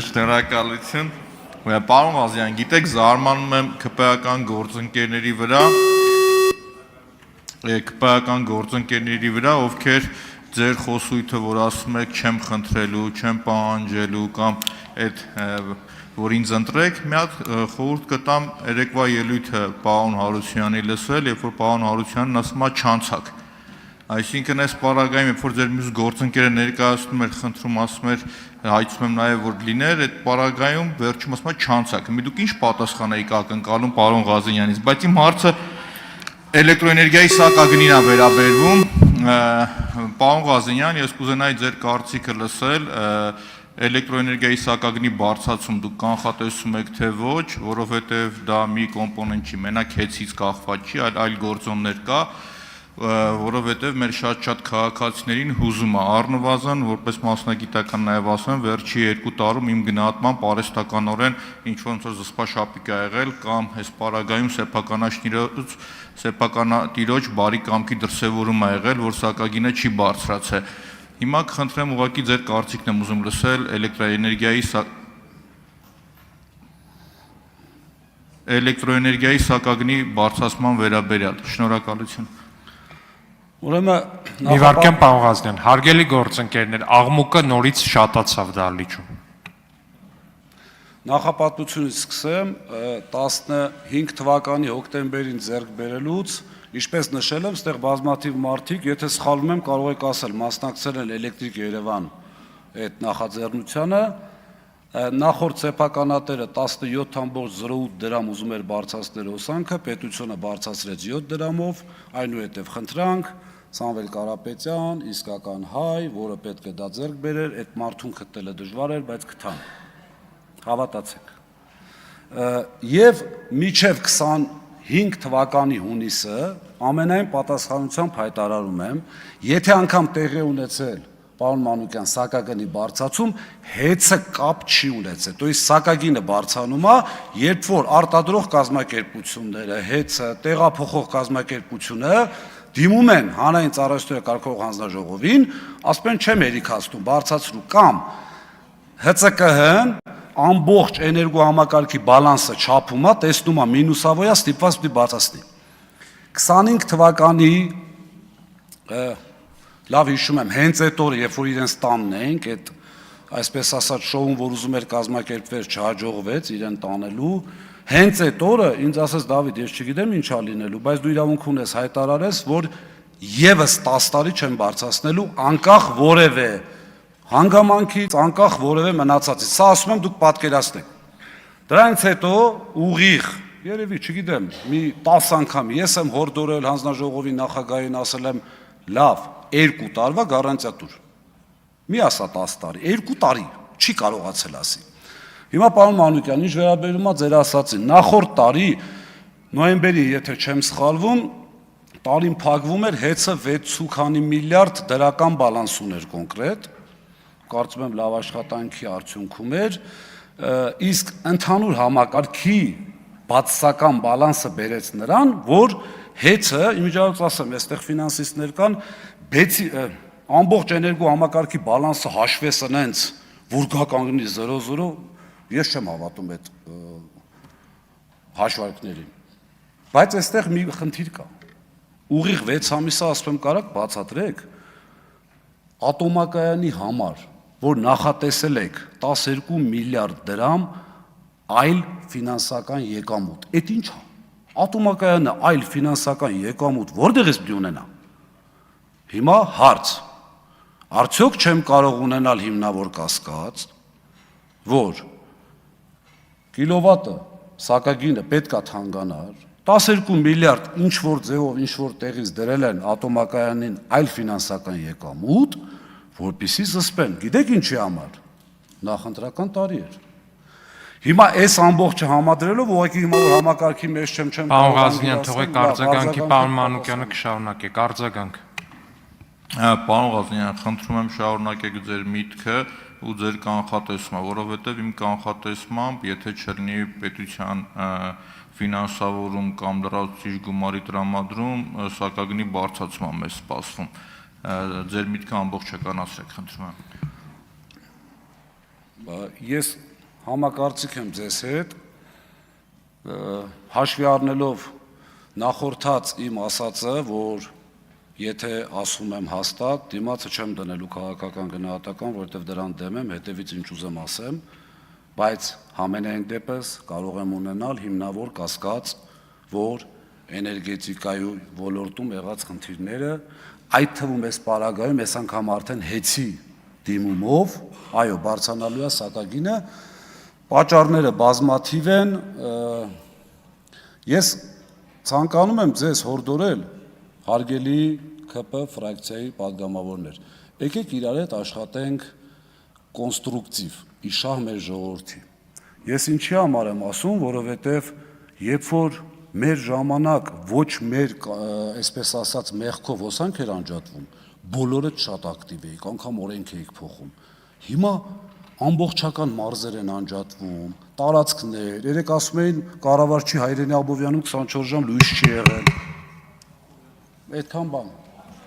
Շնորհակալություն։ Պարոն Ղազյան, գիտեք, զարմանում եմ ԿՊԱ-ական գործընկերների վրա, ովքեր ձեր խոսույթը, որ ասում եք չեմ խնդրելու, չեմ պահանջելու կամ այդ որ ինձ ընտրեք, մի հատ խորհուրդ կտամ երեկվա ելույթը պարոն Հարությունյանի լսել, երբ որ պարոն Հարությունյանն ասում է չանցակ։ Այսինքն այս պարագայում, երբ որ ձեր մյուս գործընկերը ներկայացնում էր, խնդրում ասում էր, հայցում եմ նաև որ լիներ, այդ պարագայում վերջում ասում է չանցակ։ Մի դուք ինչ պատասխան եք ակնկալում պարոն Ղազենյանից, բայց իմ հարցը էլեկտրոէներգիայի սակագնին է վերաբերվում։ Պարոն Ղազենյան, ես կուզենայի ձեր կարծիքը լսել, էլեկտրոէներգիայի սակագնի բարձրացում դուք կանխատեսում եք թե ոչ, որովհետև դա մի կոմպոնենտ չի, մենակ հեծից կախված չի, այլ գործոններ կա, որովհետև մեր շատ քաղաքացիներին հուզում է առնվազն, որպես մասնագիտական նաև ասեմ, վերջի 2 տարում իմ գնահատմամբ արհեստականորեն ինչ-որ զսպաշապիկ է եղել կամ այս պարագայում սեփականատիրոջ բարի կամքի դրսևորում է եղել, որ սակագինը չի բարձրացել։ Հիմա կխնդրեմ ուղղակի ձեր կարծիքն եմ ուզում լսել էլեկտրոէներգիայի սակագնի բարձրացման վերաբերյալ։ Շնորհակալություն։ Մի վարքյան պարոն Ղազենյան, հարգելի գործընկերներ, աղմուկը նորից շատացավ դահլիճում։ Նախապատմությունից սկսեմ, 15 թվականի հոկտեմբերին ձեռք բերելուց, ինչպես նշել եմ, ստեղ բազմաթիվ մարդիկ, եթե սխալվում եմ, կարող եք ասել, մասնակցել են Էլեկտրիկ Երևան այդ նախաձեռնությանը, նախորդ սեփականատերը 17.08 դրամ ուզում էր բարձրացնել հոսանքը, պետությունը բարձրացրեց 7 դրամով, այնուհետև խնդրանք, Սամվել Կարապետյան, իսկական հայ, որը պետք է դա ձեռք բերեր, այդ մարդուն գտնելը դժվար էր, բայց գտան, հավատացեք։ Եվ մինչև 25 թվականի հունիսը ամենայն պատասխանությամբ հայտարարում եմ, եթե անգամ տեղի ունեցել պարոն Մանուկյան սակագնի բարձրացում, հեծը կապ չի ունեցել, то есть սակագինը բարձրանում է, երբ որ արտադրող կազմակերպությունները, հեծը, տեղափոխող կազմակերպությունը դիմում են հանրային ծառայությունների կարգավորող հանձնաժողովին, ասում են չեմ հերիքացնում, բարձրացրու կամ ՀՑԿՀ-ն ամբողջ էներգոհամակարգի բալանսը չափում է, տեսնում է մինուսավոր է, ստիպված պիտի բարձրացնի։ 25 թվականի լավ հիշում եմ, հենց այդ օրը, երբ որ իրենց տանն էինք, այդ այսպես ասած շոուն, որ ուզում էր կազմակերպվել, չհաջողվեց իրեն տանելու, հենց այդ օրը ինձ ասաց Դավիթ, ես չգիտեմ ինչա լինելու, բայց դու իրավունք ունես հայտարարես, որ եւս 10 տարի չեմ բարձրացնելու անկախ որևէ հանգամանքից, անկախ որևէ մնացածից։ Սա ասում եմ դուք պատկերացնեք։ Դրանից հետո ուղիղ, երևի, չգիտեմ, մի 10 անգամ ես եմ հորդորել հանձնաժողովի նախագահին, ասել եմ, լավ, 2 տարվա գարանտիա տուր։ Մի ասա 10 տարի, 2 տարի, չի կարողացել ասի։ Հիմա պարոն Մանուկյան, ինչ վերաբերում է ձեր ասածին, նախորդ տարի նոյեմբերի, եթե չեմ սխալվում, տարին փակվում էր հեծը 6 միլիարդ դրական բալանս ուներ կոնկրետ, կարծում եմ լավ աշխատանքի արդյունքում էր, իսկ ընդհանուր համակարգի բացասական բալանսը բերեց նրան, որ հեծը, իմիջիայլոց ասեմ, այստեղ ֆինանսիստներ կան, ամբողջ էներգո համակարգի բալանսը հաշվես ընենց, որ գա կանգնի 0-0, ես չեմ հավատում այդ հաշվարկներին։ Բայց այստեղ մի խնդիր կա։ Ուղիղ 6 ամիսը ասում եմ կարակ բացատրեք ատոմակայանի համար, որ նախատեսել եք 12 միլիարդ դրամ այլ ֆինանսական եկամուտ։ Այդ ի՞նչ է։ Ատոմակայանը այլ ֆինանսական եկամուտ որտեղից պիտի ունենա։ Հիմա հարց. արդյոք չեմ կարող ունենալ հիմնավոր կասկած, որ կիլովատը սակագինը պետքա թանկանար, 12 միլիարդ ինչ-որ ձևով, ինչ-որ տեղից դրել են ատոմակայանին այլ ֆինանսական եկամուտ, որպեսզի զսպեն։ Գիտեք ինչի համար։ Նախընտրական տարի էր։ Հիմա այս ամբողջը համադրելով ուղղակի հիմա որ համակարգի մեջ չեմ Պարոն Ղազենյան, թողեք արձագանքի, պարոն Մանուկյանը կշարունակեք, արձագանք։ Պարոն Ղազենյան, խնդրում եմ շարունակեք ձեր միտքը ու ձեր կանխատեսումը, որովհետև իմ կանխատեսմամբ, եթե չլինի պետության ֆինանսավորում կամ լրացուցիչ գումարի տրամադրում, սակագնի բարձրացում է մեզ սպասվում։ Ձեր միտքը ամբողջականացրեք, խնդրում եմ։ Ես համակարծիք եմ ձեզ հետ, հաշվի առնելով նախորդած իմ ասածը, որ եթե ասում եմ հաստատ, դիմացը չեմ դնելու քաղաքական գնահատական, որովհետև դրան դեմ եմ, հետևից ինչ ուզեմ ասեմ, բայց համենայն դեպս կարող եմ ունենալ հիմնավոր կասկած, որ էներգետիկայի ոլորտում եղած խնդիրները, այդ թվում էս պարագայում ես անգամ արդեն հեծի դիմումով, այո, բարձրանալու է սակագինը, պատճառները բազմաթիվ են, ես ցանկանում եմ ձեզ հորդորել, հարգելի ՔՊ ֆրակցիայի падգամավորներ, եկեք իրար հետ աշխատենք կոնստրուկտիվ, իշահ մեր ժողովրդի։ Ես ինչի համար եմ ասում, որովհետև երբ որ մեր ժամանակ ոչ մեր, այսպես ասած, մեղքով հոսանք էր անջատվում, բոլորը շատ ակտիվ էիք, անգամ օրենք էիք փոխում։ Հիմա ամբողջական մարզեր են անջատվում, տարածքներ, երեք ասում էին կառավարչի Հայրենի Աբովյանում 24 ժամ լույս չի եղել։ Այդքան բան։